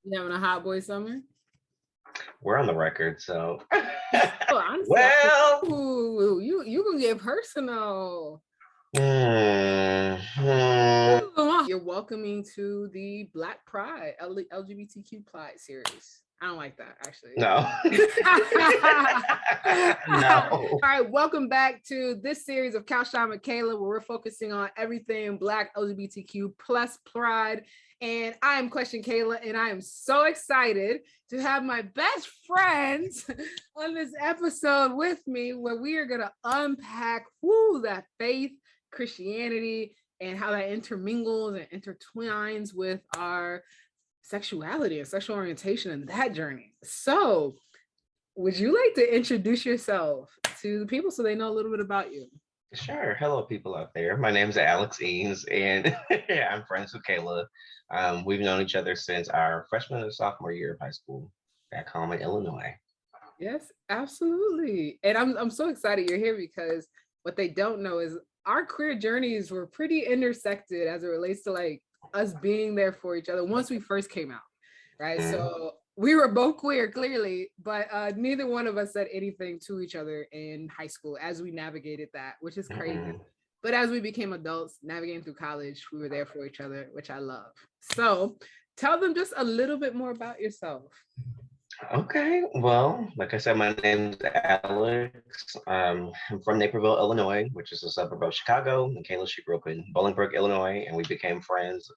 You having a hot boy summer? We're on the record, so. Oh, I'm Well. sorry. Ooh, you gonna get personal. Mhm. You're welcoming to the Black Pride LGBTQ Pride series. I don't like that actually. No. All No. right, welcome back to this series of Couch Time with Kayla, where we're focusing on everything Black LGBTQ plus Pride. And I am Question Kayla, and I am so excited to have my best friends on this episode with me, where we are gonna unpack that faith, Christianity, and how that intermingles and intertwines with our sexuality and sexual orientation and that journey. So, would you like to introduce yourself to the people so they know a little bit about you? Sure. Hello, people out there. My name is Alex Eanes, and I'm friends with Kayla. We've known each other since our freshman and sophomore year of high school back home in Illinois. Yes, absolutely. And I'm so excited you're here because what they don't know is our queer journeys were pretty intersected as it relates to like us being there for each other once we first came out, right? Mm-hmm. So we were both queer, clearly, but neither one of us said anything to each other in high school as we navigated that, which is crazy. Mm-hmm. But as we became adults, navigating through college, we were there for each other, which I love. So tell them just a little bit more about yourself. Okay, well, like I said, my name's Alex. I'm from Naperville, Illinois, which is a suburb of Chicago. And Kayla, she grew up in Bolingbrook, Illinois, and we became friends.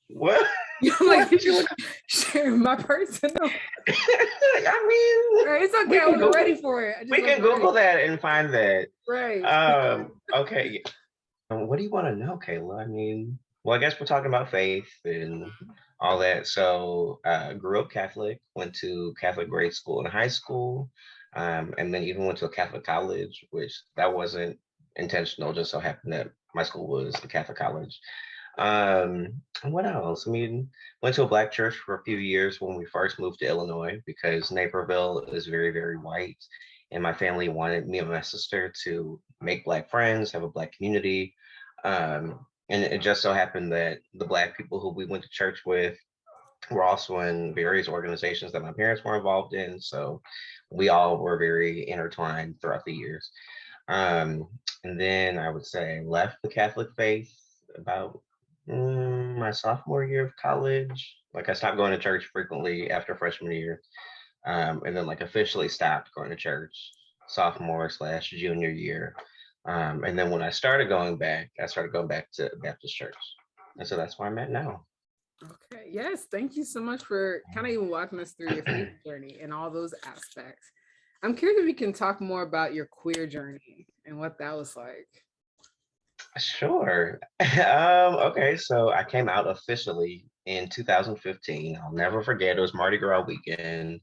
What? I'm like, did you share my personal? I mean, right, it's okay. I wasn't ready for it. We can Google that and find that. Right. Okay. What do you want to know, Kayla? I mean, well, I guess we're talking about faith and all that. So, grew up Catholic, went to Catholic grade school and high school, and then even went to a Catholic college, which that wasn't intentional. Just so happened that my school was a Catholic college. What else? I mean, went to a Black church for a few years when we first moved to Illinois because Naperville is very, very white, and my family wanted me and my sister to make Black friends, have a Black community. And it just so happened that the Black people who we went to church with were also in various organizations that my parents were involved in. So we all were very intertwined throughout the years. And then I would say left the Catholic faith about my sophomore year of college. Like I stopped going to church frequently after freshman year, and then like officially stopped going to church sophomore/junior year. And then when I started going back, I started going back to Baptist church, and so that's where I'm at now. Okay. Yes. Thank you so much for kind of even walking us through your faith journey and all those aspects. I'm curious if we can talk more about your queer journey and what that was like. Sure. Okay, so I came out officially in 2015. I'll never forget. It was Mardi Gras weekend,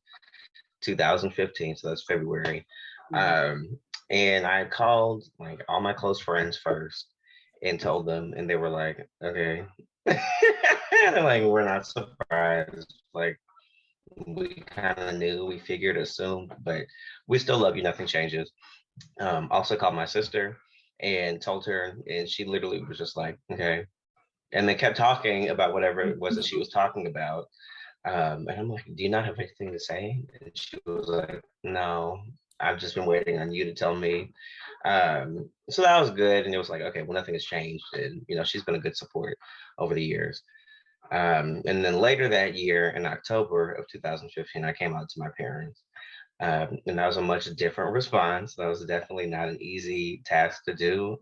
2015. So that's February. And I called like all my close friends first and told them, and they were like, okay. They're like, we're not surprised. Like, we kind of knew, we figured, assumed, but we still love you. Nothing changes. Also called my sister and told her, and she literally was just like, okay. And they kept talking about whatever it was that she was talking about. And I'm like, do you not have anything to say? And she was like, no, I've just been waiting on you to tell me. So that was good. And it was like, okay, well, nothing has changed. And, she's been a good support over the years. And then later that year, in October of 2015, I came out to my parents. And that was a much different response. That was definitely not an easy task to do.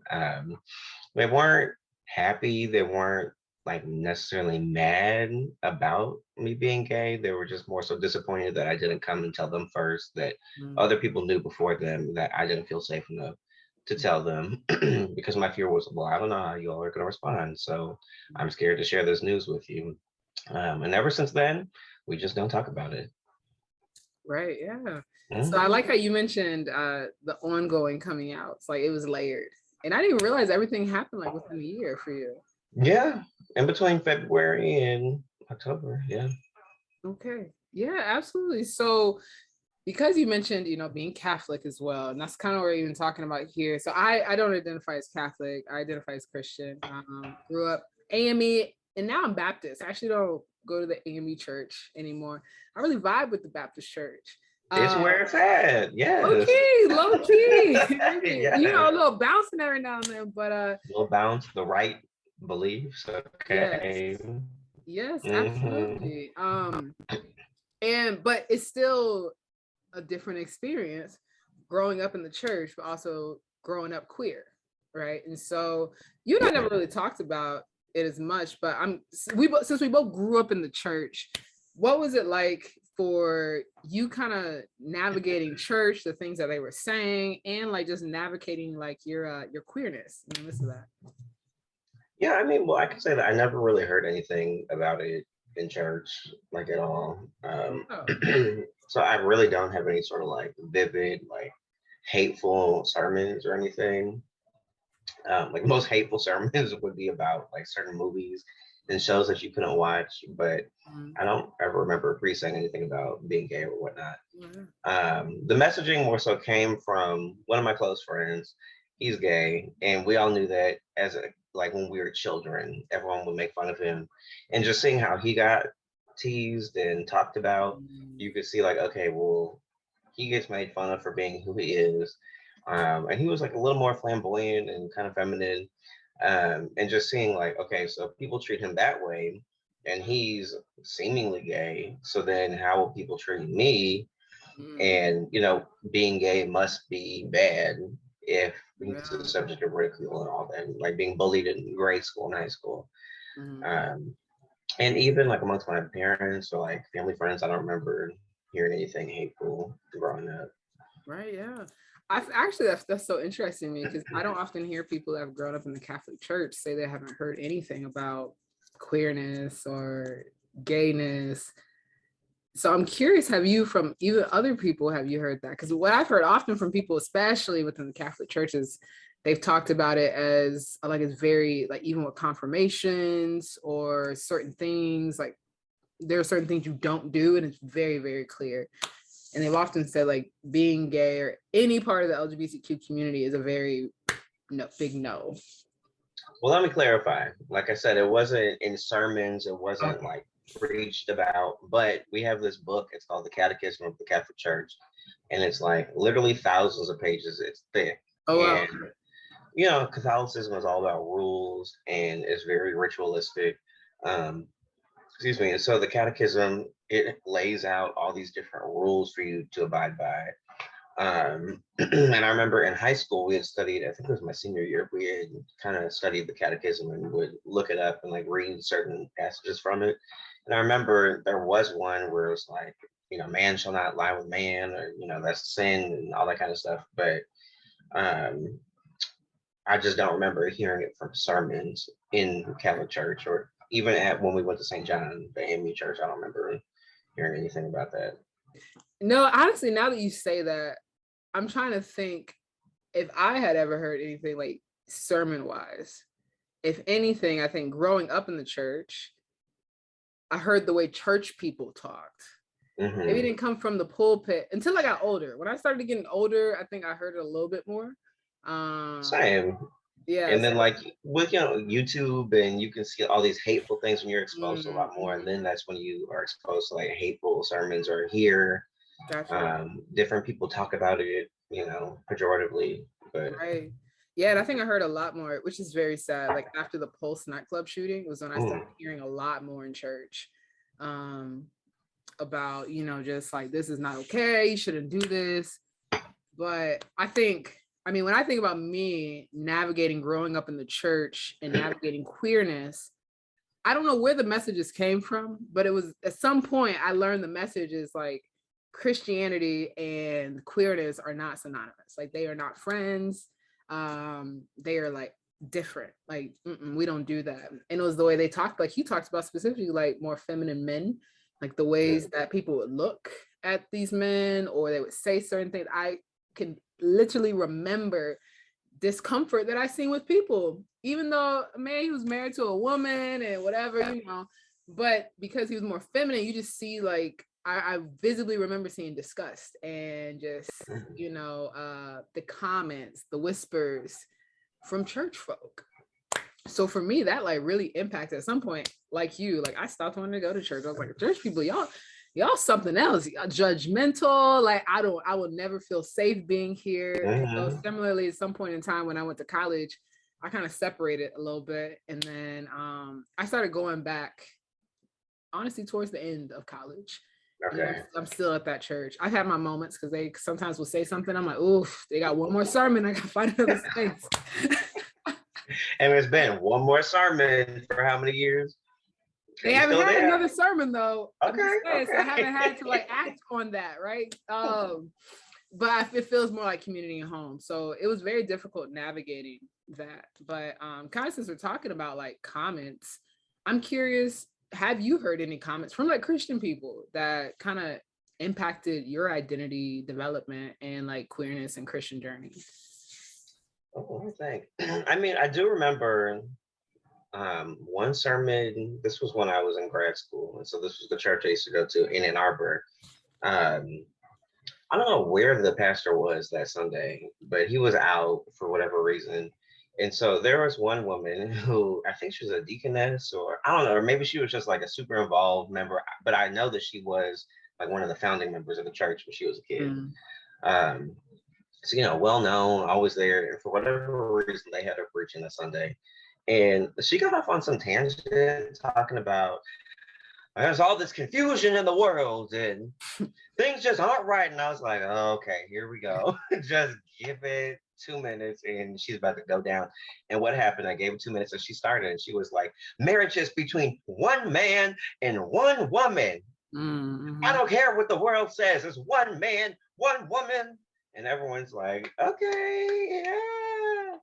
They weren't happy. They weren't like necessarily mad about me being gay. They were just more so disappointed that I didn't come and tell them first, that other people knew before them, that I didn't feel safe enough to tell them because my fear was, well, I don't know how you all are going to respond. So I'm scared to share this news with you. And ever since then, we just don't talk about it. Right. Yeah. So I like how you mentioned the ongoing coming out. It's like it was layered. And I didn't realize everything happened like within a year for you. Yeah. In between February and October. Yeah. Okay. Yeah, absolutely. So because you mentioned, being Catholic as well, and that's kind of what we're even talking about here. So I don't identify as Catholic. I identify as Christian. Grew up AME, and now I'm Baptist. I actually don't go to the AME church anymore. I really vibe with the Baptist church. It's where it's at. Low Yes. key, low key. You know, a Yes. little bouncing every now and then, but Little bounce, the right beliefs. yes, Okay. yes, Mm-hmm. absolutely. But it's still a different experience growing up in the church, but also growing up queer, right? And so you and I never really talked about it as much, but since we both grew up in the church, what was it like for you kind of navigating church, the things that they were saying, and like just navigating like your queerness in the midst of that? Yeah, I mean, well, I can say that I never really heard anything about it in church, like at all. Oh, So I really don't have any sort of like vivid, like hateful sermons or anything. Like most hateful sermons would be about like certain movies and shows that you couldn't watch, but I don't ever remember a priest saying anything about being gay or whatnot. The messaging more so came from one of my close friends. He's gay, and we all knew that as a like when we were children, everyone would make fun of him, and just seeing how he got teased and talked about, you could see like, okay, well, he gets made fun of for being who he is, and he was like a little more flamboyant and kind of feminine, and just seeing like, okay, so people treat him that way, and he's seemingly gay, so then how will people treat me? And being gay must be bad if he's the yeah. subject of ridicule and all that, like being bullied in grade school and high school. um, and even like amongst my parents or like family friends, I don't remember hearing anything hateful growing up. Right, yeah. I actually that's so interesting to me because I don't often hear people that have grown up in the Catholic Church say they haven't heard anything about queerness or gayness. So I'm curious, have you from even other people, have you heard that? Because what I've heard often from people, especially within the Catholic churches, they've talked about it as like it's very like even with confirmations or certain things, like there are certain things you don't do, and it's very, very clear. And they've often said like being gay or any part of the LGBTQ community is a very big no. Well, let me clarify. Like I said, it wasn't in sermons, it wasn't Okay. like preached about, but we have this book. It's called The Catechism of the Catholic Church, and it's like literally thousands of pages. It's thick. Oh wow. And Catholicism is all about rules and is very ritualistic. Um, excuse me. And so the catechism, it lays out all these different rules for you to abide by. And I remember in high school we had studied, I think it was my senior year, we had kind of studied the catechism and would look it up and like read certain passages from it. And I remember there was one where it was like, man shall not lie with man, or that's sin and all that kind of stuff. But um I just don't remember hearing it from sermons in Catholic church, or even at when we went to St. John, the AME church. I don't remember hearing anything about that. No, honestly, now that you say that, I'm trying to think if I had ever heard anything like sermon wise. If anything, I think growing up in the church, I heard the way church people talked. Maybe it Mm-hmm. didn't come from the pulpit until I got older. When I started getting older, I think I heard it a little bit more. Same. And Yes. then like with YouTube, and you can see all these hateful things when you're exposed to a lot more. And then that's when you are exposed to like hateful sermons or hear Gotcha. different people talk about it, pejoratively. But Right. Yeah, and I think I heard a lot more, which is very sad. Like after the Pulse nightclub shooting was when I started hearing a lot more in church about, just like this is not okay, you shouldn't do this. But when I think about me navigating growing up in the church and navigating queerness, I don't know where the messages came from, but it was at some point I learned the message is like Christianity and queerness are not synonymous. Like they are not friends. They are like different. Like we don't do that. And it was the way they talked. Like he talked about specifically like more feminine men, like the ways that people would look at these men or they would say certain things. I can literally remember discomfort that I seen with people, even though a man he was married to a woman and whatever, but because he was more feminine, you just see like I visibly remember seeing disgust and just, the comments, the whispers from church folk. So for me, that like really impacted at some point, like you, like I stopped wanting to go to church. I was like, church people, y'all something else. Y'all judgmental. Like I will never feel safe being here. And so similarly, at some point in time when I went to college, I kind of separated a little bit. And then I started going back, honestly, towards the end of college. Okay. I'm still at that church. I've had my moments because they sometimes will say something. I'm like, oof, they got one more sermon. I gotta find another space. And it's been one more sermon for how many years? They haven't had another sermon though. Okay. So I haven't had to like act on that, right? But it feels more like community and home. So it was very difficult navigating that. But kind of since we're talking about like comments, I'm curious, have you heard any comments from like Christian people that kind of impacted your identity development and like queerness and Christian journey? Oh, I think. I mean, I do remember one sermon. This was when I was in grad school, and so this was the church I used to go to in Ann Arbor. I don't know where the pastor was that Sunday, but he was out for whatever reason. And so there was one woman who I think she was a deaconess, or I don't know, or maybe she was just like a super involved member, but I know that she was like one of the founding members of the church when she was a kid. So, you know, well known, always there. And for whatever reason, they had her preaching that Sunday. And she got off on some tangent talking about there's all this confusion in the world and things just aren't right. And I was like, oh, okay, here we go. Just give it 2 minutes and she's about to go down. And what happened? I gave her 2 minutes and she started and she was like, marriage is between one man and one woman. I don't care what the world says. It's one man, one woman. And everyone's like, okay, yeah.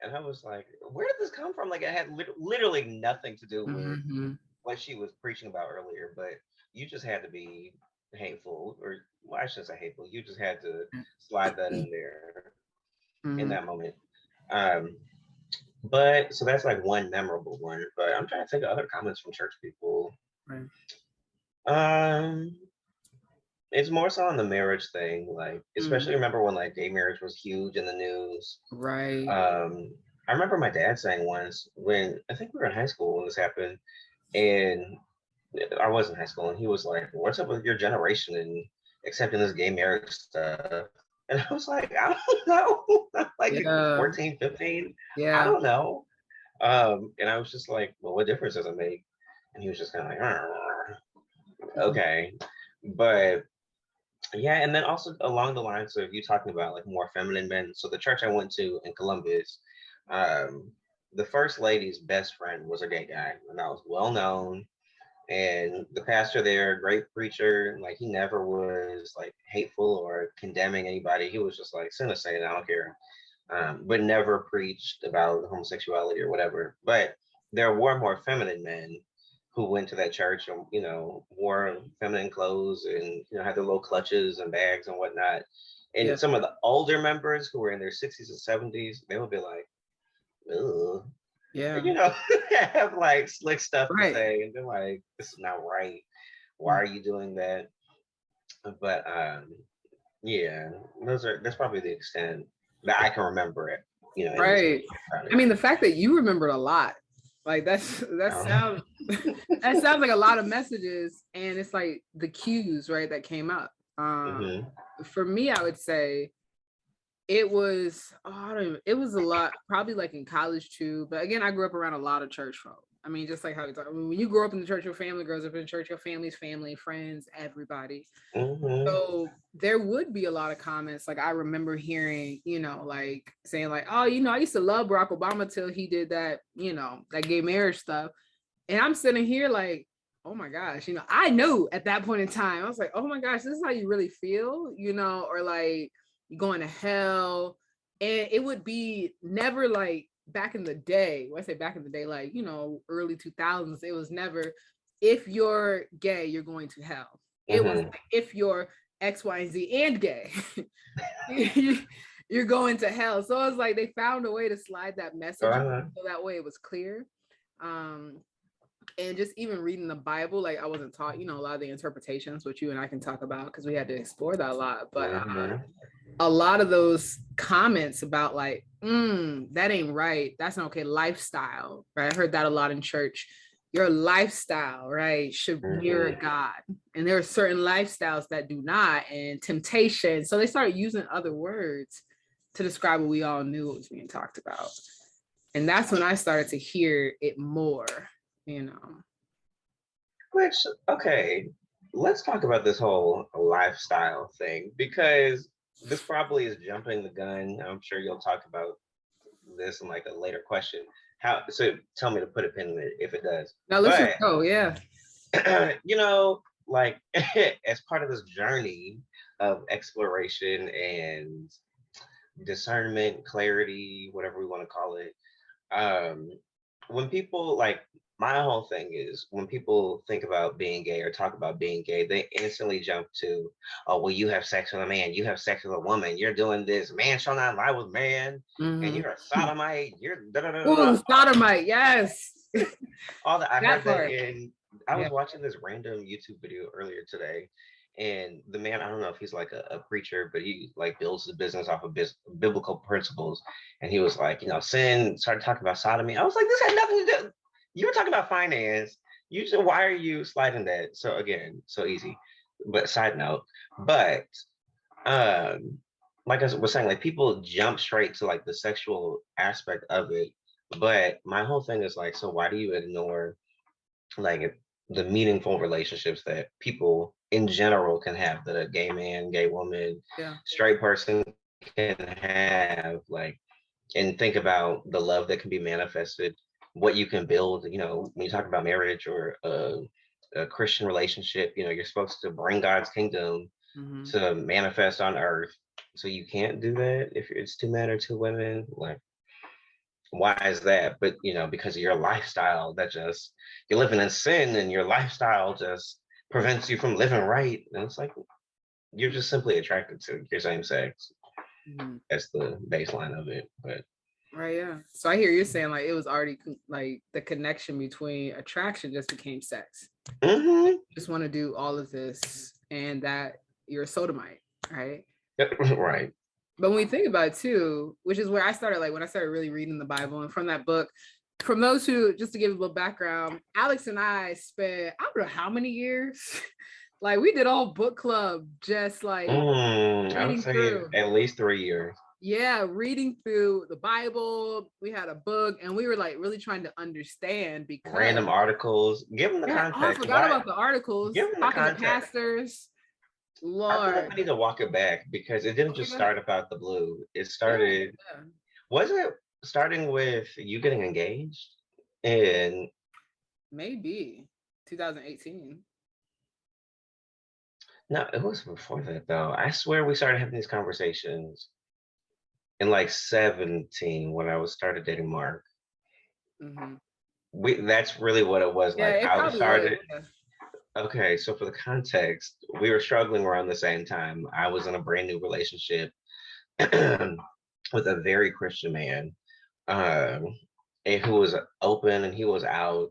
And I was like, where did this come from? Like, it had literally nothing to do with what she was preaching about earlier, but you just had to be hateful, or well, I shouldn't say hateful. You just had to slide that in there in that moment. But so that's like one memorable one. But I'm trying to think of other comments from church people. It's more so on the marriage thing, like especially remember when like gay marriage was huge in the news. Right. I remember my dad saying once when I think we were in high school when this happened, and I was in high school, and he was like, "What's up with your generation and accepting this gay marriage stuff?" And I was like, "I don't know." I'm like 14, 15. Yeah. I don't know. And I was just like, "Well, what difference does it make?" And he was just kind of like, "Okay," but yeah. And then also along the lines of you talking about like more feminine men. So the church I went to in Columbus, the first lady's best friend was a gay guy, and that was well known. And the pastor there, great preacher, like he never was like hateful or condemning anybody. He was just like, sin is sin, I don't care. But never preached about homosexuality or whatever. But there were more feminine men who went to that church and, you know, wore feminine clothes and, you know, had their little clutches and bags and whatnot. And some of the older members who were in their 60s and 70s, they would be like, ugh. Yeah. You know, have like slick stuff to say, and they're like, this is not right. Why are you doing that? But yeah, that's probably the extent that I can remember it, you know. Right. I mean, the fact that you remembered a lot, like that sounds that sounds like a lot of messages, and it's like the cues, right, that came up. For me, I would say it was it was a lot, probably like in college too. But again, I grew up around a lot of church folk. I mean, just like how we talk, I mean, when you grow up in the church, your family grows up in church, your family's family, friends, everybody. So there would be a lot of comments. Like I remember hearing, you know, like saying like, oh, you know, I used to love Barack Obama till he did that, you know, that gay marriage stuff. And I'm sitting here like, oh my gosh, you know, I knew at that point in time, I was like, oh my gosh, this is how you really feel, you know, or like, going to hell. And it would be never like back in the day. When I say back in the day, like, you know, early 2000s, it was never, if you're gay, you're going to hell. It was like, if you're X, Y, and Z and gay, you're going to hell. So it was like they found a way to slide that message so that way it was clear. And just even reading the Bible, like I wasn't taught, a lot of the interpretations, which you and I can talk about because we had to explore that a lot. But a lot of those comments about like, that ain't right, that's not okay, lifestyle, right? I heard that a lot in church. Your lifestyle, right, should mirror God. And there are certain lifestyles that do not, and temptation. So they started using other words to describe what we all knew was being talked about. And that's when I started to hear it more, Which, okay, let's talk about this whole lifestyle thing, because this probably is jumping the gun. I'm sure you'll talk about this in like a later question. So tell me to put a pin in it if it does. Now let's just go, yeah. Like as part of this journey of exploration and discernment, clarity, whatever we want to call it, when people like, my whole thing is when people think about being gay or talk about being gay, they instantly jump to, oh, well, you have sex with a man, you have sex with a woman, you're doing this, man shall not lie with man, and you're a sodomite, you're Ooh, sodomite, yes. All that. I heard that I was watching this random YouTube video earlier today, and the man, I don't know if he's like a preacher, but he like builds his business off of biblical principles. And he was like, sin, started talking about sodomy. I was like, this had nothing to do. You were talking about finance. Why are you sliding that? So again, so easy. But side note, but like I was saying, like people jump straight to like the sexual aspect of it. But my whole thing is like, so why do you ignore like the meaningful relationships that people in general can have, that a gay man, gay woman, straight person can have, like, and think about the love that can be manifested, what you can build, when you talk about marriage or a Christian relationship, you're supposed to bring God's kingdom to manifest on earth. So you can't do that if it's two men or two women. Like, why is that? But because of your lifestyle, you're living in sin, and your lifestyle just prevents you from living right. And it's like, you're just simply attracted to your same sex. That's the baseline of it. But right, yeah. So I hear you're saying like it was already like the connection between attraction just became sex. Just want to do all of this, and that you're a sodomite, right? Right. But when we think about it too, which is where I started, like when I started really reading the Bible, and from that book, from those who, just to give a little background, Alex and I spent, I don't know how many years, like we did all book club, just like I would say at least 3 years. Yeah, reading through the Bible. We had a book, and we were like really trying to understand, because random articles. Give them the context. I forgot about the articles. Give them the context. To pastors. Lord, I feel like I need to walk it back, because it didn't just start about the blue. It started. Wasn't it starting with you getting engaged? And maybe 2018. No, it was before that though. I swear we started having these conversations in like 17 when I started dating Mark. That's really what it was. Like I started. Okay, so for the context, we were struggling around the same time. I was in a brand new relationship with a very Christian man, who was open, and he was out.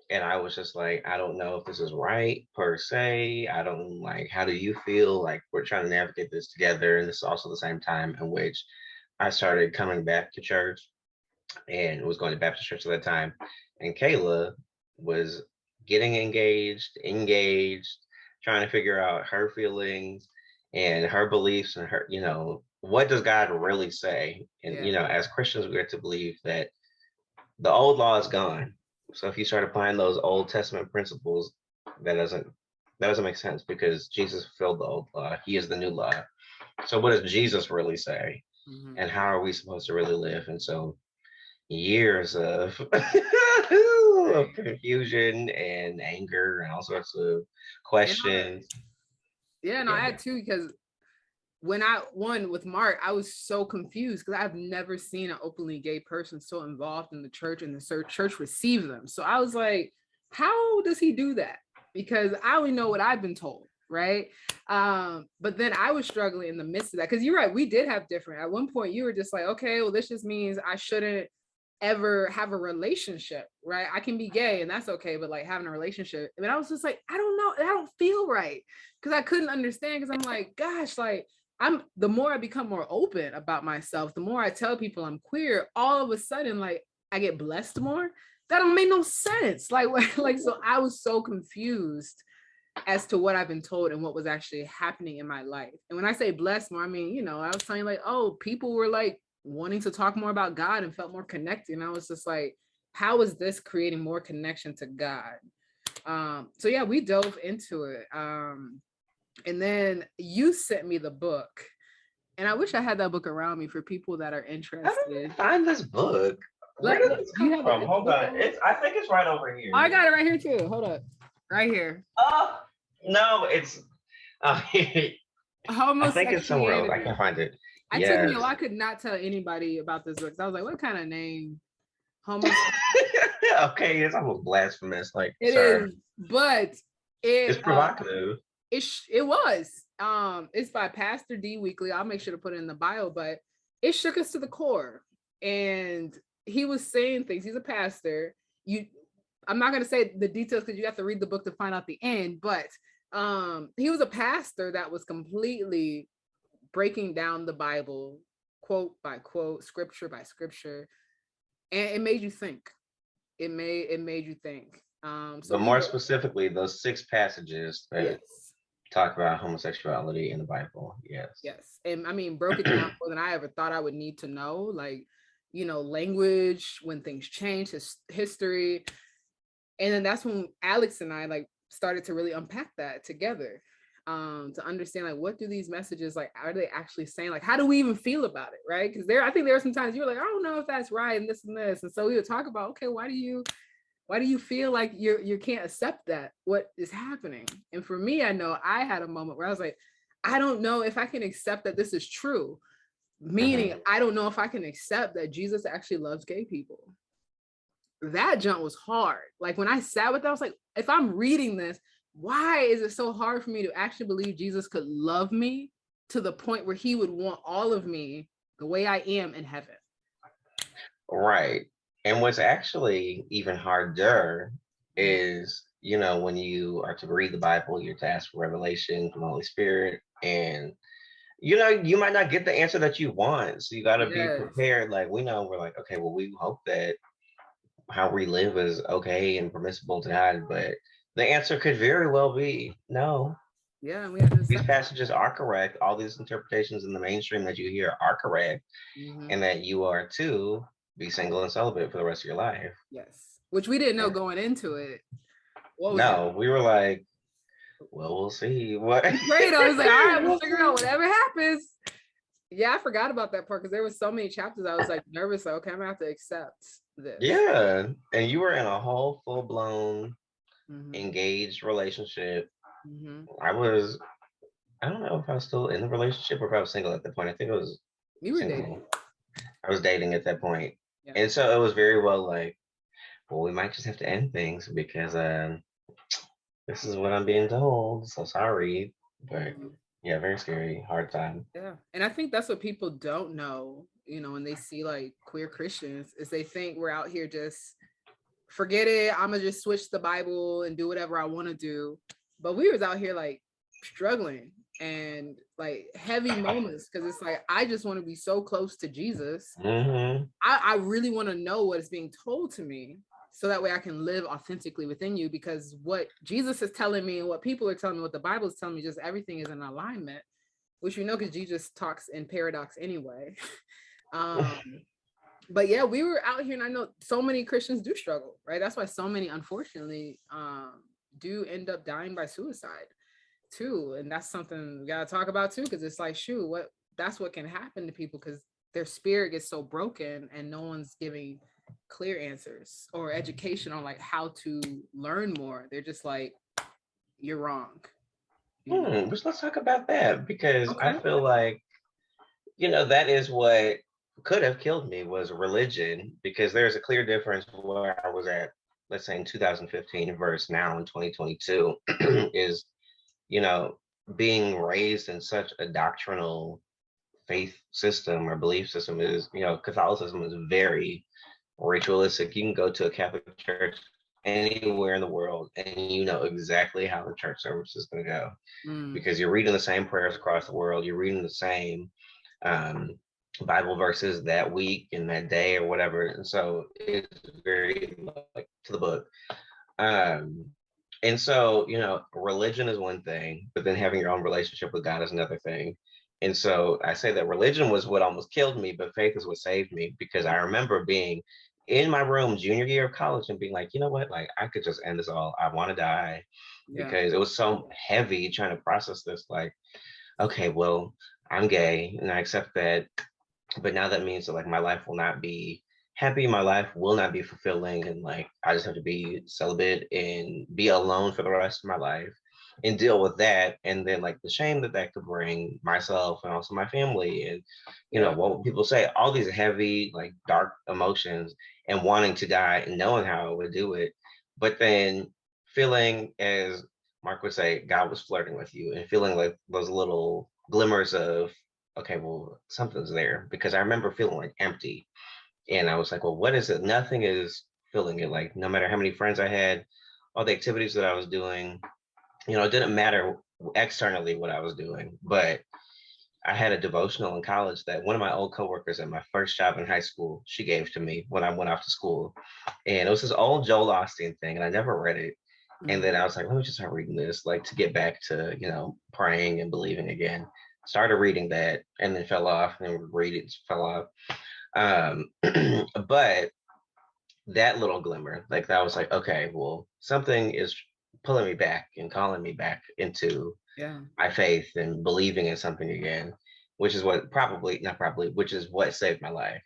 And I was just like, I don't know if this is right per se. I don't like, how do you feel? Like, we're trying to navigate this together. And this is also the same time in which I started coming back to church and was going to Baptist church at that time. And Kayla was getting engaged, trying to figure out her feelings and her beliefs and her, what does God really say? And, as Christians, we have to believe that the old law is gone. So if you start applying those Old Testament principles, that doesn't make sense, because Jesus fulfilled the old law. He is the new law. So what does Jesus really say? And how are we supposed to really live? And so years of confusion and anger and all sorts of questions. I had to, because when with Mark, I was so confused, because I've never seen an openly gay person so involved in the church, and the church receive them. So I was like, how does he do that? Because I only know what I've been told, right? But then I was struggling in the midst of that, because you're right, we did have different. At one point, you were just like, okay, well, this just means I shouldn't ever have a relationship, right? I can be gay and that's okay, but like having a relationship, I mean, I was just like, I don't know, I don't feel right, because I couldn't understand, because I'm like, gosh, like the more I become more open about myself, the more I tell people I'm queer, all of a sudden, like I get blessed more. That don't make no sense. Like, like, so I was so confused as to what I've been told and what was actually happening in my life. And when I say blessed more, I mean, you know, I was telling you like, oh, people were like wanting to talk more about God and felt more connected. And I was just like, how is this creating more connection to God? So yeah, we dove into it. And then you sent me the book. And I wish I had that book around me for people that are interested. How did I find this book? Where did this come from? Hold on. I think it's right over here. I got it right here too. Hold up. Right here. Oh, no, it's I think it's somewhere else. I can't find it. I took me a while. I could not tell anybody about this book. I was like, what kind of name? Okay, it's almost blasphemous. Like it is, but it's provocative. It was. It's by Pastor D. Weekly. I'll make sure to put it in the bio, but it shook us to the core. And he was saying things. He's a pastor. I'm not going to say the details because you have to read the book to find out the end, but he was a pastor that was completely breaking down the Bible, quote by quote, scripture by scripture, and it made you think. It made you think. So more specifically, those 6 passages that talk about homosexuality in the Bible. Yes. And I mean, broke it down more than I ever thought I would need to know. Like, you know, language, when things change, history. And then that's when Alex and I like started to really unpack that together, to understand like, what do these messages, like, are they actually saying? Like, how do we even feel about it, right? Because I think there are some times you're like, I don't know if that's right, and this and this. And so we would talk about, okay, why do you feel like you can't accept that, what is happening? And for me, I know I had a moment where I was like, I don't know if I can accept that this is true. Meaning, I don't know if I can accept that Jesus actually loves gay people. That jump was hard. Like when I sat with that, I was like, if I'm reading this, why is it so hard for me to actually believe Jesus could love me to the point where he would want all of me the way I am in heaven? Right. And what's actually even harder is, you know, when you are to read the Bible, you're to ask for revelation from the Holy Spirit. And, you know, you might not get the answer that you want. So you got to be prepared. Like, we're like, okay, well, we hope that how we live is okay and permissible to God. But the answer could very well be no. Yeah, we have these passages are correct. All these interpretations in the mainstream that you hear are correct. And that you are to be single and celibate for the rest of your life. Yes. Which we didn't know going into it. We were like, well, we'll see. What? Great. I was like, all right, we'll figure out whatever happens. Yeah, I forgot about that part because there were so many chapters. I was like nervous. Like, okay, I'm gonna have to accept this. Yeah. And you were in a whole full-blown engaged relationship. I don't know if I was still in the relationship or if I was single at that point. I think it was you were dating. I was dating at that point. Yeah. And so it was very well like, well, we might just have to end things because this is what I'm being told. So sorry. But yeah, very scary, hard time. Yeah. And I think that's what people don't know, you know, when they see like queer Christians, is they think we're out here just forget it. I'm gonna just switch the Bible and do whatever I want to do. But we was out here like struggling and like heavy moments because it's like, I just want to be so close to Jesus. I really want to know what is being told to me so that way I can live authentically within you, because what Jesus is telling me and what people are telling me, what the Bible is telling me, just everything is in alignment, which you know, because Jesus talks in paradox anyway. But yeah, we were out here and I know so many Christians do struggle, right? That's why so many, unfortunately, do end up dying by suicide too. And that's something we gotta talk about too, because it's like, shoot, that's what can happen to people because their spirit gets so broken and no one's giving clear answers or education on like how to learn more. They're just like, you're wrong. But let's talk about that because I feel like, you know, that is what could have killed me was religion, because there's a clear difference where I was at, let's say in 2015 versus now in 2022 is, you know, being raised in such a doctrinal faith system or belief system is, you know, Catholicism is very ritualistic. You can go to a Catholic church anywhere in the world and you know exactly how the church service is going to go because you're reading the same prayers across the world. You're reading the same um, Bible verses that week and that day or whatever. And so it's very like to the book. Um, and so, you know, religion is one thing, but then having your own relationship with God is another thing. And so I say that religion was what almost killed me, but faith is what saved me because I remember being in my room junior year of college and being like, you know what, like I could just end this all. I want to die because it was so heavy trying to process this. Like, okay, well, I'm gay and I accept that, but now that means that like my life will not be happy, my life will not be fulfilling, and like I just have to be celibate and be alone for the rest of my life and deal with that, and then like the shame that that could bring myself and also my family, and you know what people say, all these heavy like dark emotions, and wanting to die and knowing how I would do it, but then feeling, as Mark would say, God was flirting with you, and feeling like those little glimmers of, okay, well, something's there, because I remember feeling like empty. And I was like, well, what is it? Nothing is filling it. Like, no matter how many friends I had, all the activities that I was doing, you know, it didn't matter externally what I was doing. But I had a devotional in college that one of my old coworkers at my first job in high school, she gave to me when I went off to school. And it was this old Joel Osteen thing, and I never read it. And then I was like, let me just start reading this, like to get back to, you know, praying and believing again. Started reading that and then fell off, and then would read it, fell off. But that little glimmer, like that was like, okay, well, something is pulling me back and calling me back into my faith and believing in something again, which is what which is what saved my life.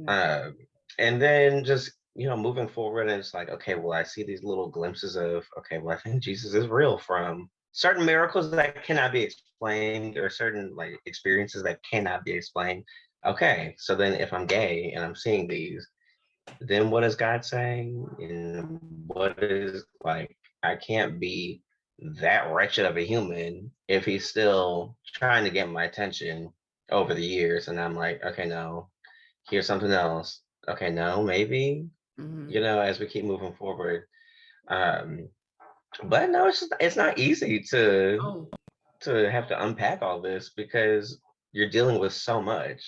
And then just, you know, moving forward, and it's like, okay, well, I see these little glimpses of, okay, well, I think Jesus is real, from certain miracles that cannot be explained or certain like experiences that cannot be explained. Okay, so then if I'm gay and I'm seeing these, then what is God saying? And what is like, I can't be that wretched of a human if he's still trying to get my attention over the years. And I'm like, okay, no, here's something else. Okay, no, maybe, you know, as we keep moving forward. But no, it's not easy to have to unpack all this because you're dealing with so much.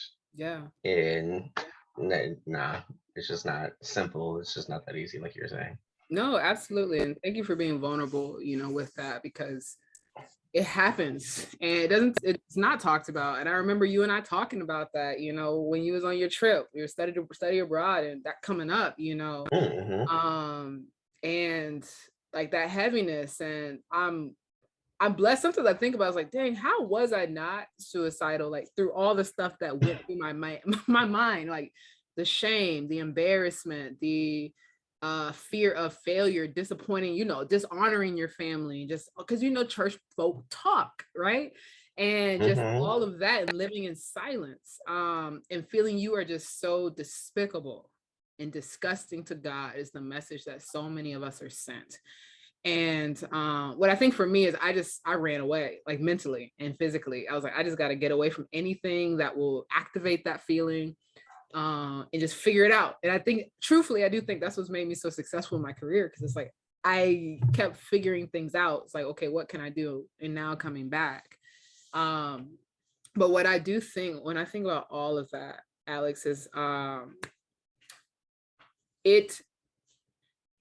And nah, it's just not simple. It's just not that easy, like you're saying. No, absolutely. And thank you for being vulnerable, you know, with that, because it happens and it's not talked about. And I remember you and I talking about that, you know, when you was on your trip, you were study abroad, and that coming up, you know, and like that heaviness. And I'm blessed. Sometimes I think about, I was like, dang, how was I not suicidal? Like through all the stuff that went through my mind, like the shame, the embarrassment, the fear of failure, disappointing, you know, dishonoring your family, just because, you know, church folk talk, right? And just all of that, and living in silence, and feeling you are just so despicable and disgusting to God is the message that so many of us are sent. And what I think for me is I ran away, like mentally and physically. I was like, I just got to get away from anything that will activate that feeling, and just figure it out. And I think, truthfully, I do think that's what's made me so successful in my career, because it's like I kept figuring things out. It's like, okay, what can I do? And now coming back. But what I do think, when I think about all of that, Alex, is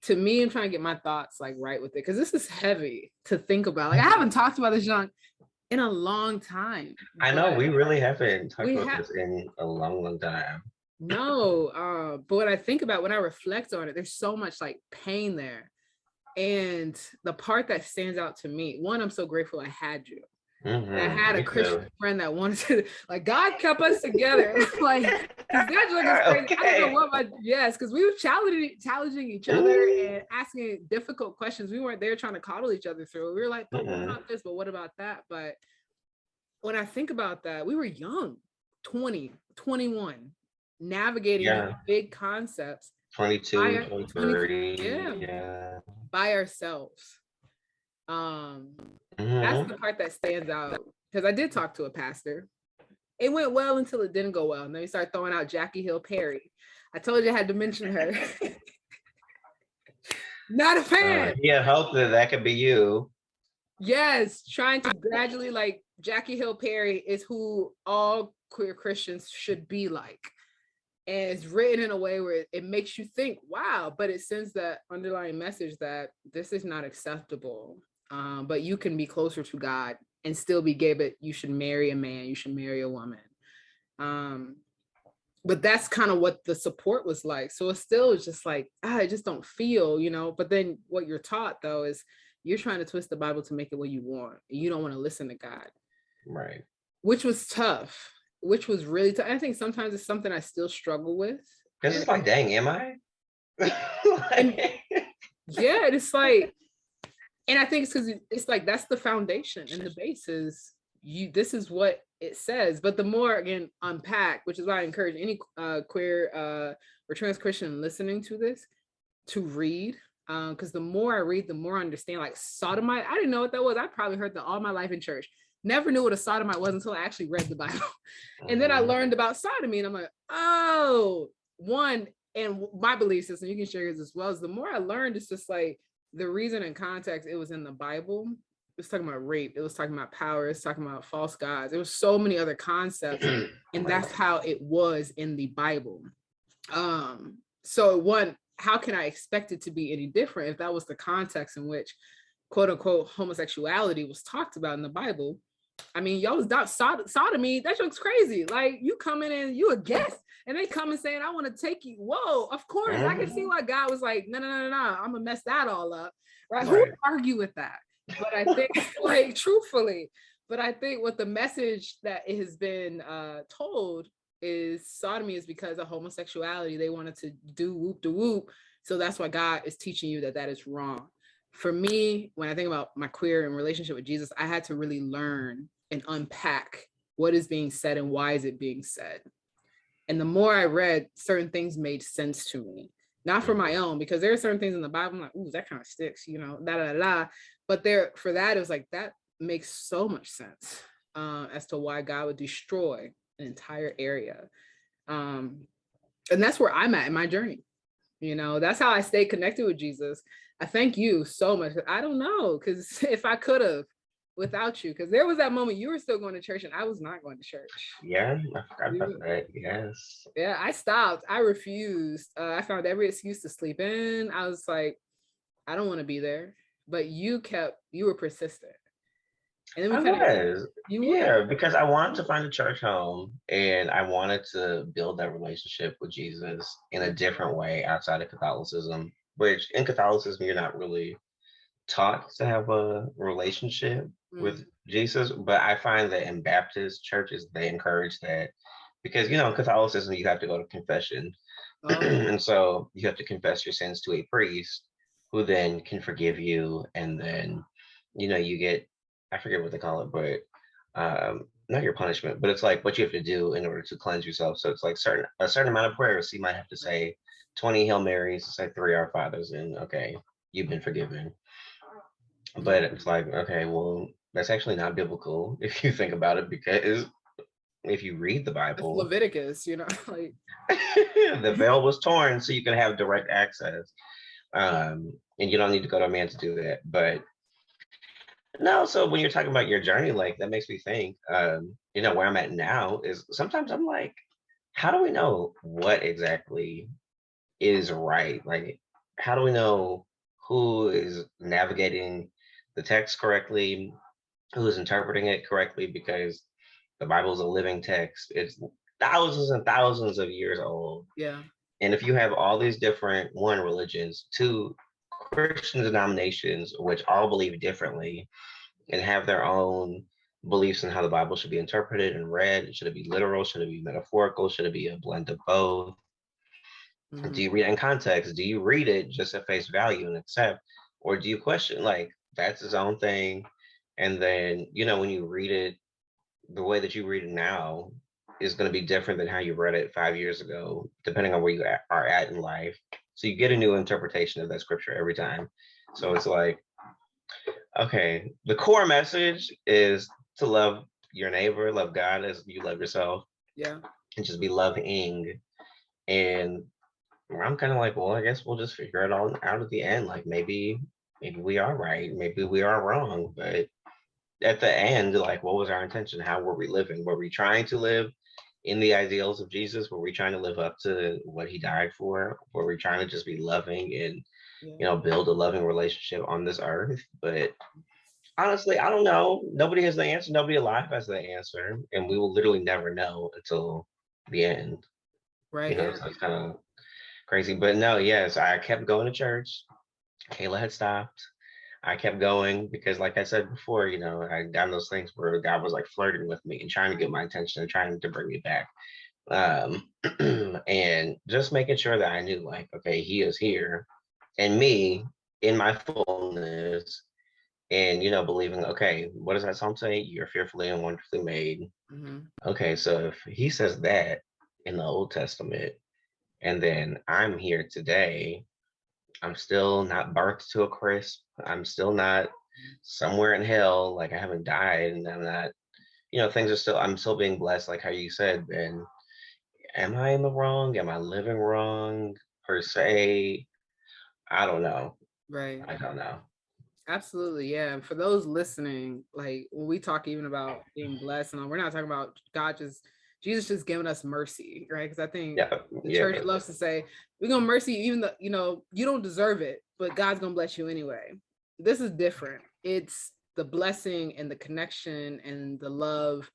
to me, I'm trying to get my thoughts like right with it, because this is heavy to think about. Like I haven't talked about this, John, in a long time. I know, we really haven't talked about this in a long time. No, but when I think about, when I reflect on it, there's so much like pain there. And the part that stands out to me, one, I'm so grateful I had you. I had a Christian friend that wanted to, like, God kept us together. Like, his scheduling is crazy. Okay. I don't know what because we were challenging each other and asking difficult questions. We weren't there trying to coddle each other through. We were like, what about this? But what about that? But when I think about that, we were young, 20, 21, navigating big concepts. 22, 23. By ourselves. That's the part that stands out, because I did talk to a pastor. It went well until it didn't go well, and then we started throwing out Jackie Hill Perry. I told you I had to mention her. Not a fan. Yeah, hope that could be you. Yes, trying to gradually, like, Jackie Hill Perry is who all queer Christians should be like. And it's written in a way where it makes you think, wow, but it sends that underlying message that this is not acceptable. But you can be closer to God and still be gay, but you should marry a man, you should marry a woman. But that's kind of what the support was like. So it still is just like, I just don't feel, but then what you're taught though is you're trying to twist the Bible to make it what you want. You don't want to listen to God. Right. Which was tough, which was really tough. I think sometimes it's something I still struggle with. Because it's like, dang, am I? Yeah, it's like, and I think it's because it's like, that's the foundation and the basis. This is what it says. But the more, again, unpack, which is why I encourage any queer or trans Christian listening to this to read. Because the more I read, the more I understand, like sodomite. I didn't know what that was. I probably heard that all my life in church. Never knew what a sodomite was until I actually read the Bible. And then I learned about sodomy and I'm like, oh, one, and my belief system, you can share yours as well, is the more I learned, it's just like the reason and context it was in the Bible. It was talking about rape. It was talking about power. It's talking about false gods. There was so many other concepts, and that's how it was in the Bible. So one, how can I expect it to be any different if that was the context in which, quote unquote, homosexuality was talked about in the Bible? I mean, y'all was sodomy. That looks crazy. Like you come in and you a guest, and they come and saying, "I want to take you." Whoa, of course, I can see why God was like, "No, I'm gonna mess that all up." Right? Who would argue with that? But I think, like, truthfully, but I think what the message that it has been told is sodomy is because of homosexuality. They wanted to do whoop de whoop. So that's why God is teaching you that is wrong. For me, when I think about my queer and relationship with Jesus, I had to really learn and unpack what is being said and why is it being said. And the more I read, certain things made sense to me. Not for my own, because there are certain things in the Bible, I'm like, ooh, that kind of sticks, But for that, it was like, that makes so much sense as to why God would destroy an entire area. And that's where I'm at in my journey. That's how I stay connected with Jesus. I thank you so much. I don't know, because if I could have without you, because there was that moment you were still going to church and I was not going to church. Yeah, I forgot about that. Yes. Yeah, I stopped. I refused. I found every excuse to sleep in. I was like, I don't want to be there. But you were persistent. And then because I wanted to find a church home and I wanted to build that relationship with Jesus in a different way outside of Catholicism, which in Catholicism, you're not really taught to have a relationship with Jesus. But I find that in Baptist churches, they encourage that because, in Catholicism, you have to go to confession. And so you have to confess your sins to a priest who then can forgive you. And then, you get, I forget what they call it, but not your punishment, but it's like what you have to do in order to cleanse yourself. So it's like a certain amount of prayers. So you might have to say 20 Hail Marys, say 3 Our Fathers, and okay, you've been forgiven. But it's like, okay, well, that's actually not biblical if you think about it, because if you read the Bible, it's Leviticus, like the veil was torn so you can have direct access. And you don't need to go to a man to do that. But no, so when you're talking about your journey, like that makes me think, where I'm at now is sometimes I'm like, how do we know what exactly is right? Like, how do we know who is navigating the text correctly, who is interpreting it correctly? Because the Bible is a living text. It's thousands and thousands of years old. Yeah. And if you have all these different, one, religions, two, Christian denominations, which all believe differently and have their own beliefs in how the Bible should be interpreted and read. Should it be literal? Should it be metaphorical? Should it be a blend of both? Do you read it in context? Do you read it just at face value and accept? Or do you question, like, that's his own thing? And then, when you read it, the way that you read it now is going to be different than how you read it 5 years ago, depending on where you are at in life. So you get a new interpretation of that scripture every time. So it's like, okay, the core message is to love your neighbor, love God as you love yourself. Yeah. And just be loving. And I'm kind of like, well, I guess we'll just figure it all out at the end. Like maybe we are right, maybe we are wrong, but at the end, like, what was our intention? How were we living? Were we trying to live in the ideals of Jesus? Were we trying to live up to what he died for? Were we trying to just be loving and, Yeah. build a loving relationship on this earth? But honestly, I don't know. Nobody has the answer. Nobody alive has the answer. And we will literally never know until the end. Right. Yeah. So it's kind of crazy. But no, yes, I kept going to church. Kayla had stopped. I kept going because, like I said before, I got those things where God was like flirting with me and trying to get my attention and trying to bring me back. Um, and just making sure that I knew, like, okay, he is here and me in my fullness, and, believing, okay, what does that psalm say? You're fearfully and wonderfully made. Mm-hmm. Okay, so if he says that in the Old Testament, and then I'm here today, I'm still not burnt to a crisp. I'm still not somewhere in hell. Like I haven't died, and I'm not, things are still, I'm still being blessed, like how you said. And am I in the wrong? Am I living wrong per se? I don't know. Right. I don't know. Absolutely. Yeah. And for those listening, like when we talk even about being blessed, and all, we're not talking about Jesus just giving us mercy, right? Because I think Yeah. the church Yeah. loves to say, we're going to mercy you, even though, you don't deserve it, but God's going to bless you anyway. This is different. It's the blessing and the connection and the love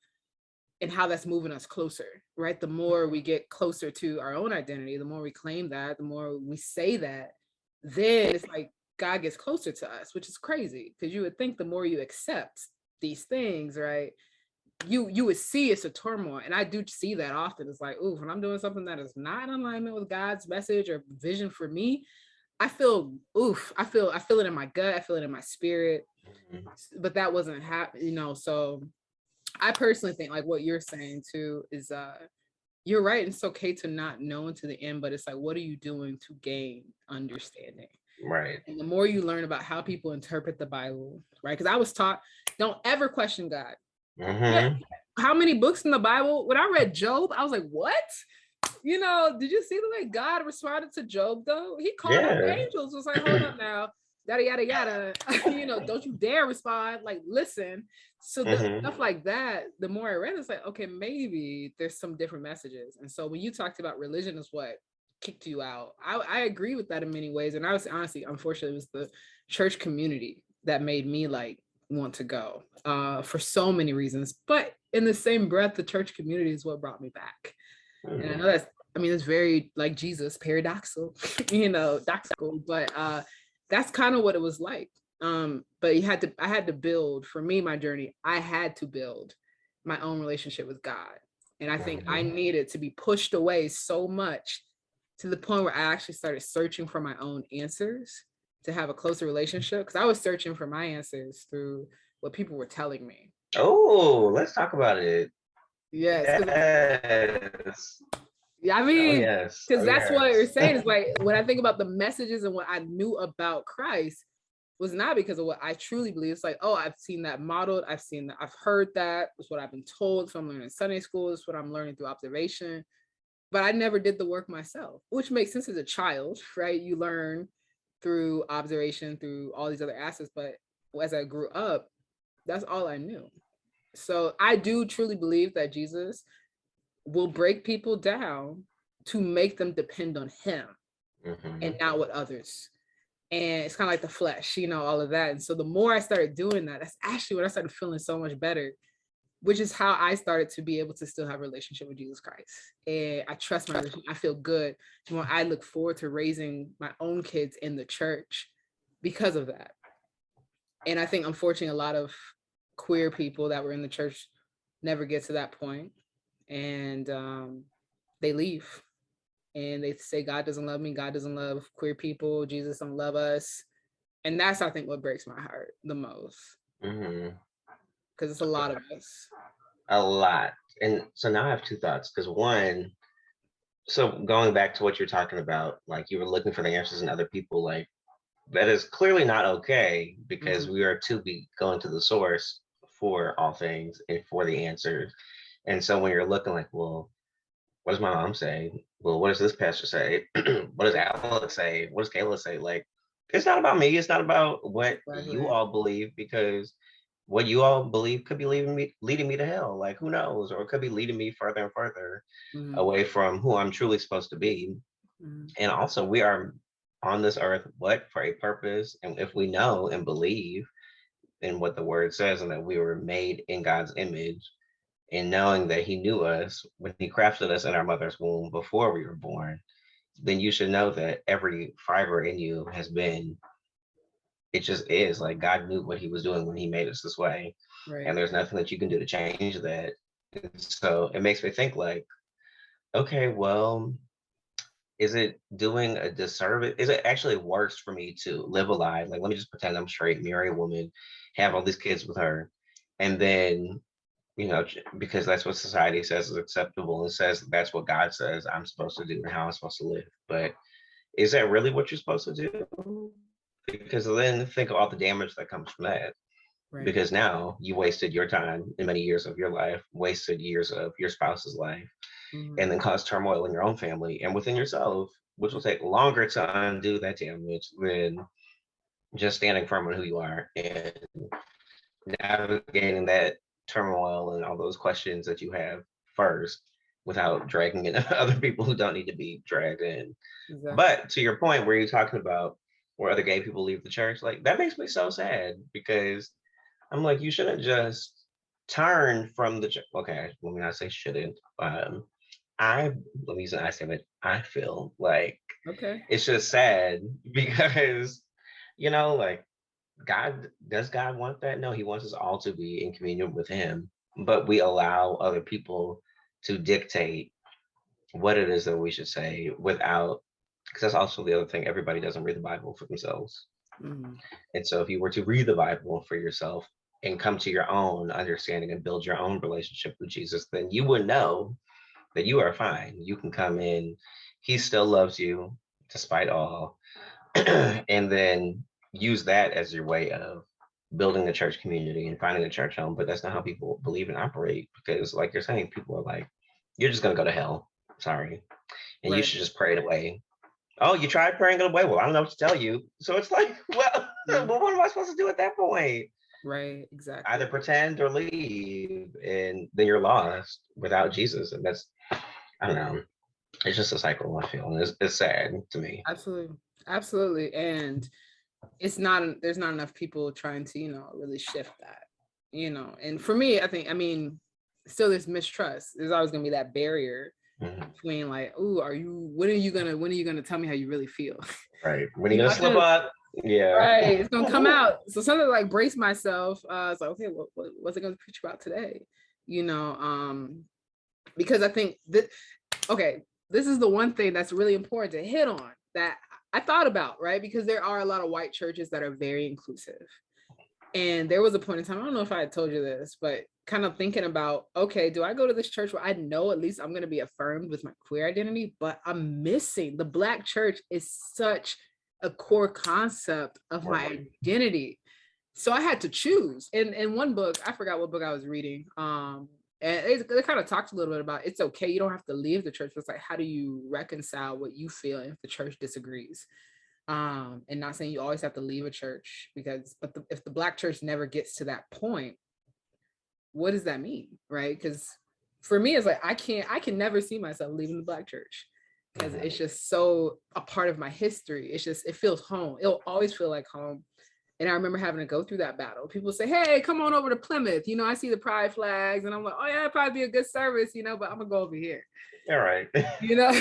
and how that's moving us closer, right? The more we get closer to our own identity, the more we claim that, the more we say that, then it's like God gets closer to us, which is crazy because you would think the more you accept these things, right? You would see it's a turmoil. And I do see that often. It's like, ooh, when I'm doing something that is not in alignment with God's message or vision for me, I feel I feel it in my gut, I feel it in my spirit. But that wasn't happening, so I personally think like what you're saying too is you're right. It's okay to not know until the end, but it's like, what are you doing to gain understanding? Right. And the more you learn about how people interpret the Bible, right? Because I was taught, don't ever question God. Mm-hmm. How many books in the Bible? When I read Job, I was like, what? Did you see the way God responded to Job though? He called out the Yeah. angels, was like, hold up now, yada yada yada. Don't you dare respond, like listen. So the stuff like that, the more I read, it's like, okay, maybe there's some different messages. And so when you talked about religion is what kicked you out, I agree with that in many ways. And I was honestly, unfortunately, it was the church community that made me like want to go for so many reasons. But in the same breath, the church community is what brought me back. And I know it's very like Jesus, paradoxical, doxical, but that's kind of what it was like. But I had to build, for me, my journey, I had to build my own relationship with God. And I think I needed to be pushed away so much to the point where I actually started searching for my own answers to have a closer relationship. Because I was searching for my answers through what people were telling me. Oh, let's talk about it. Yes. Yes. Yeah, I Oh mean, yes. because Oh that's what you're yes. saying is like when I think about the messages and what I knew about Christ was not because of what I truly believe. It's like, oh, I've seen that modeled. I've seen that. I've heard that. It's what I've been told. So I'm learning in Sunday school. It's what I'm learning through observation. But I never did the work myself, which makes sense as a child, right? You learn through observation, through all these other aspects. But as I grew up, that's all I knew. So I do truly believe that Jesus will break people down to make them depend on him and not what others. And it's kind of like the flesh, all of that. And so the more I started doing that, that's actually when I started feeling so much better, which is how I started to be able to still have a relationship with Jesus Christ. And I trust my relationship. I feel good. When I look forward to raising my own kids in the church because of that. And I think, unfortunately, a lot of queer people that were in the church never get to that point. And they leave and they say, God doesn't love me. God doesn't love queer people. Jesus don't love us. And that's, I think, what breaks my heart the most. Because it's a lot of us. A lot. And so now I have two thoughts. Because one, so going back to what you're talking about, like you were looking for the answers in other people, like that is clearly not okay because we are to be going to the source for all things and for the answers. And so when you're looking like, well, what does my mom say? Well, what does this pastor say? What does Alex say? What does Kayla say? Like, it's not about me. It's not about what you Exactly. all believe, because what you all believe could be leading me to hell. Like, who knows? Or it could be leading me further and further Mhm, away from who I'm truly supposed to be. mhm, And also, we are on this earth, what, for a purpose. And if we know and believe in what the word says, and that we were made in God's image, and knowing that he knew us when he crafted us in our mother's womb before we were born, then you should know that every fiber in you has been, it just is like God knew what he was doing when he made us this way. And right. there's nothing that you can do to change that. And so it makes me think like, okay, well, is it doing a disservice? Is it actually worse for me to live a lie? Like, let me just pretend I'm straight, marry a woman, have all these kids with her, and then, because that's what society says is acceptable and says that's what God says I'm supposed to do and how I'm supposed to live. But is that really what you're supposed to do? Because then think of all the damage that comes from that. Right. Because now you wasted your time and many years of your life, wasted years of your spouse's life, Mhm, and then caused turmoil in your own family and within yourself, which will take longer to undo that damage than just standing firm on who you are and navigating that turmoil and all those questions that you have first without dragging in other people who don't need to be dragged in. exactly. But to your point, where you're talking about where other gay people leave the church, like that makes me so sad, because I'm like, you shouldn't just turn from the church. Okay, let me not say shouldn't. I let me use an I statement. I feel like Okay. it's just sad because, like, God want that? No, he wants us all to be in communion with him, but we allow other people to dictate what it is that we should say without, because that's also the other thing. Everybody doesn't read the Bible for themselves. Mhm, And so if you were to read the Bible for yourself and come to your own understanding and build your own relationship with Jesus, then you would know that you are fine. You can come in. He still loves you despite all. And then use that as your way of building a church community and finding a church home. But that's not how people believe and operate, because, like you're saying, people are like, you're just going to go to hell. Sorry. And you right. should just pray it away. Oh, you tried praying it away? Well, I don't know what to tell you. So it's like, well, Mhm, what am I supposed to do at that point? right. Exactly. Either pretend or leave, and then you're lost without Jesus. And that's, I don't know. It's just a cycle, I feel. And it's sad to me. Absolutely. Absolutely. And it's not, there's not enough people trying to, really shift that, and for me, I mean, still there's mistrust. There's always going to be that barrier Mhm. between like, oh, when are you going to tell me how you really feel? Right. When are you I gonna slip feel up? Yeah. right. It's going to come out. So something like brace myself. It's like, okay, what's it going to preach about today? You know, because I think that, okay, this is the one thing that's really important to hit on that I thought about, right? Because there are a lot of white churches that are very inclusive. And there was a point in time, I don't know if I had told you this, but kind of thinking about, okay, do I go to this church where I know at least I'm going to be affirmed with my queer identity, but I'm missing the Black church is such a core concept of my Right. identity. So I had to choose. In one book, I forgot what book I was reading. And they kind of talked a little bit about it's okay. You don't have to leave the church. But it's like, how do you reconcile what you feel if the church disagrees? And not saying you always have to leave a church but if the Black church never gets to that point, what does that mean, right? Because for me, it's like I can never see myself leaving the Black church because Mhm. it's just so a part of my history. It's just it feels home. It'll always feel like home. And I remember having to go through that battle. People say, hey, come on over to Plymouth. I see the pride flags. And I'm like, oh, yeah, it'd probably be a good service, but I'm going to go over here, All right. you know,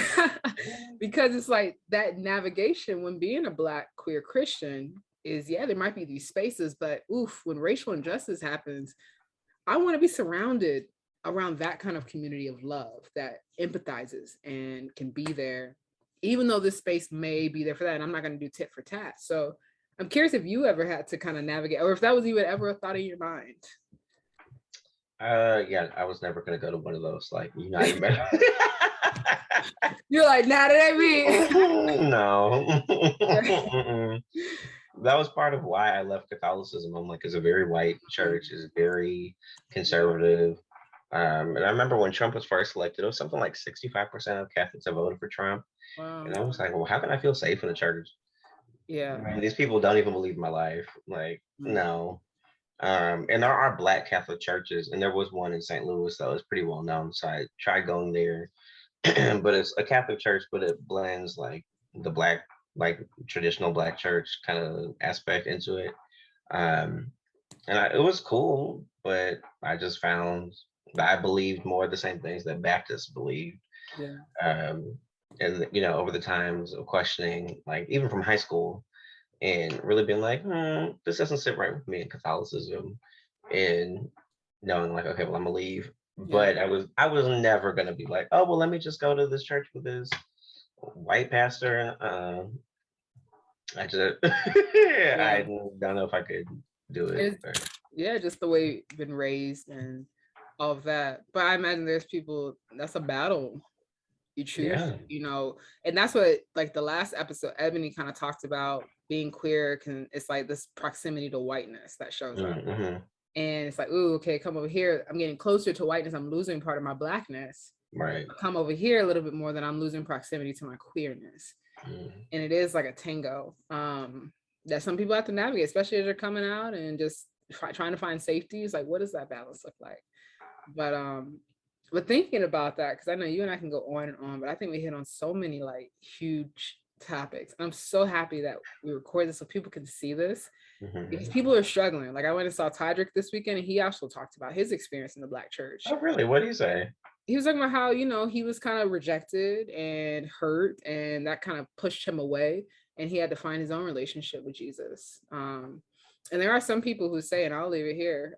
because it's like that navigation when being a Black queer Christian is, yeah, there might be these spaces, but oof, when racial injustice happens, I want to be surrounded around that kind of community of love that empathizes and can be there, even though this space may be there for that. And I'm not going to do tit for tat. So I'm curious if you ever had to kind of navigate, or if that was even ever a thought in your mind. Yeah, I was never gonna go to one of those like United You're like, nah, that ain't me. No. Right. That was part of why I left Catholicism. I'm like, it's a very white church, it's very conservative. And I remember when Trump was first elected, it was something like 65% of Catholics that voted for Trump. Wow. And I was like, well, how can I feel safe in the church? Yeah. I mean, these people don't even believe my life. Like, Mm. no. And there are Black Catholic churches, and there was one in St. Louis that was pretty well known. So I tried going there. But it's a Catholic church, but it blends like the Black, like traditional Black church kind of aspect into it. Um, it was cool, but I just found that I believed more of the same things that Baptists believed. Yeah. Um, and over the times of questioning, like even from high school, and really being like, this doesn't sit right with me in Catholicism, and knowing like, okay, well, I'm gonna leave. Yeah. But I was never gonna be like, oh well, let me just go to this church with this white pastor. I just Yeah. I don't know if I could do it. It's, yeah, just the way you've been raised and all of that. But I imagine there's people, that's a battle you choose, Yeah. and that's what, like the last episode, Ebony kind of talked about being queer it's like this proximity to whiteness that shows up. Mm-hmm. And it's like, ooh, okay, come over here. I'm getting closer to whiteness. I'm losing part of my Blackness. Right. Come over here a little bit more than I'm losing proximity to my queerness. And it is like a tango that some people have to navigate, especially as you're coming out and just trying to find safety. It's like, what does that balance look like? But thinking about that, because I know you and I can go on and on, but I think we hit on so many like huge topics. I'm so happy that we record this so people can see this, because people are struggling. Like I went and saw Tydrick this weekend, and he also talked about his experience in the Black church. Oh, really? What do you say? He was talking about how, he was kind of rejected and hurt, and that kind of pushed him away, and he had to find his own relationship with Jesus. And there are some people who say, and I'll leave it here,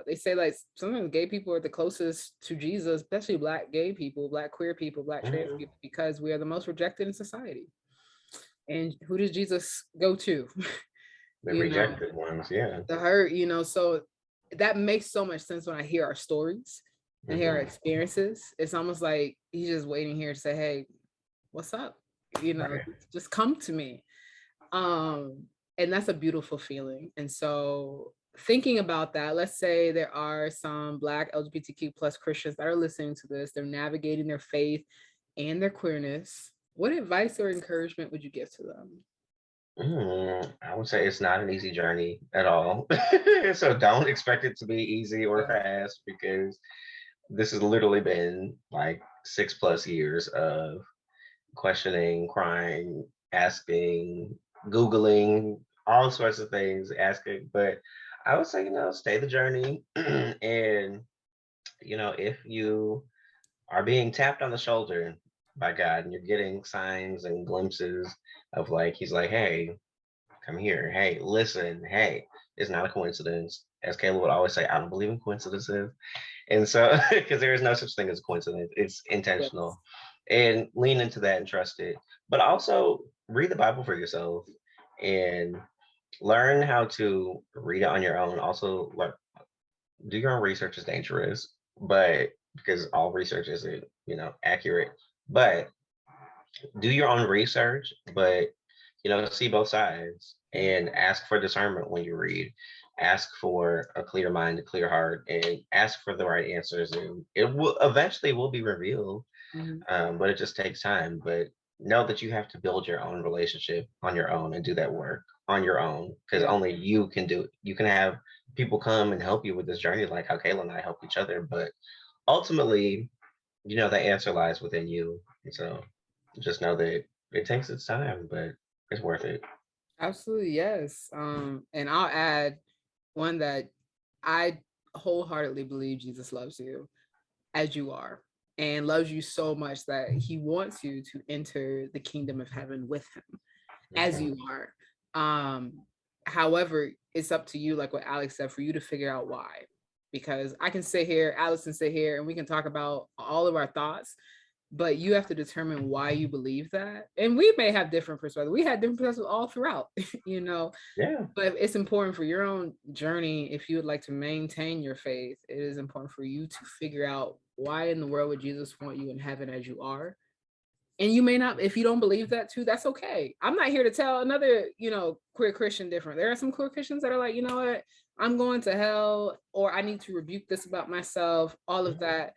they say like sometimes gay people are the closest to Jesus, especially Black gay people, Black queer people, Black trans people, because we are the most rejected in society. And who does Jesus go to? The rejected ones, yeah. The hurt, so that makes so much sense when I hear our stories and hear our experiences. It's almost like he's just waiting here to say, hey, what's up? Right. Just come to me. And that's a beautiful feeling. And so thinking about that, let's say there are some Black LGBTQ plus Christians that are listening to this, they're navigating their faith and their queerness. What advice or encouragement would you give to them? I would say it's not an easy journey at all. So don't expect it to be easy or fast, because this has literally been like 6+ years of questioning, crying, asking, Googling, all sorts of things, asking. But I would say, stay the journey. And, if you are being tapped on the shoulder by God and you're getting signs and glimpses of like, he's like, hey, come here. Hey, listen. Hey, it's not a coincidence. As Kayla would always say, I don't believe in coincidences. And so, because there is no such thing as a coincidence, it's intentional. And lean into that and trust it. But also read the Bible for yourself and learn how to read it on your own. Also, like, do your own research is dangerous, but because all research isn't, accurate. But do your own research, but see both sides and ask for discernment when you read. Ask for a clear mind, a clear heart, and ask for the right answers, and it will eventually will be revealed. But it just takes time. But know that you have to build your own relationship on your own and do that work on your own, because only you can do it. You can have people come and help you with this journey, like how Kayla and I help each other, but ultimately, the answer lies within you. And so just know that it takes its time, but it's worth it. Absolutely, yes. And I'll add one that I wholeheartedly believe Jesus loves you as you are, and loves you so much that he wants you to enter the kingdom of heaven with him as you are. However, it's up to you, like what Alex said, for you to figure out why. Because I can sit here, Alex can sit here, and we can talk about all of our thoughts, but you have to determine why you believe that. And we may have different perspectives. We had different perspectives all throughout, Yeah. But it's important for your own journey. If you would like to maintain your faith, it is important for you to figure out why in the world would Jesus want you in heaven as you are, And you may not, if you don't believe that too, that's okay. I'm not here to tell another, queer Christian different. There are some queer Christians that are like, you know what, I'm going to hell, or I need to rebuke this about myself, all of that.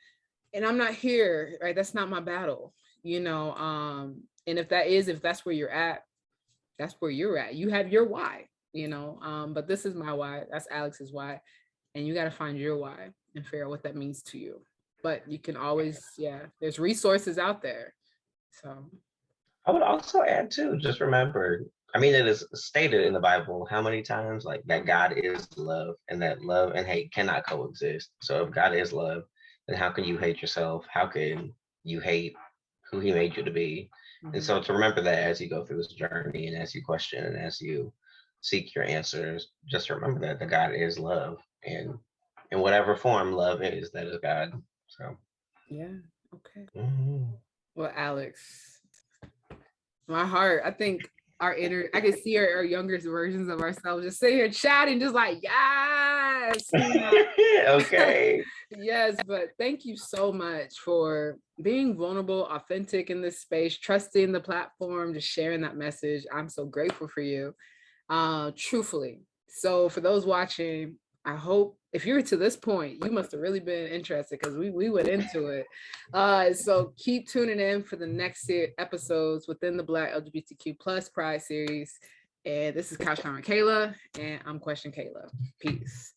And I'm not here, right? That's not my battle, and if that's where you're at, that's where you're at. You have your why, but this is my why. That's Alex's why. And you got to find your why and figure out what that means to you. But you can always, there's resources out there. So I would also add too, just remember, I mean, it is stated in the Bible how many times, like, that God is love and that love and hate cannot coexist. So if God is love, then how can you hate yourself? How can you hate who he made you to be? And so to remember that as you go through this journey and as you question and as you seek your answers, just remember that the God is love, and in whatever form love is, that is God. So yeah, okay. Mm-hmm. Well, Alex, my heart, I think I can see our younger versions of ourselves just sitting here chatting, just like, yes. Okay. Yes, but thank you so much for being vulnerable, authentic in this space, trusting the platform, just sharing that message. I'm so grateful for you, truthfully. So for those watching, I hope if you're to this point, you must have really been interested, because we went into it. So keep tuning in for the next episodes within the Black LGBTQ plus Pride series. And this is Couch Time with Kayla, and I'm Question Kayla. Peace.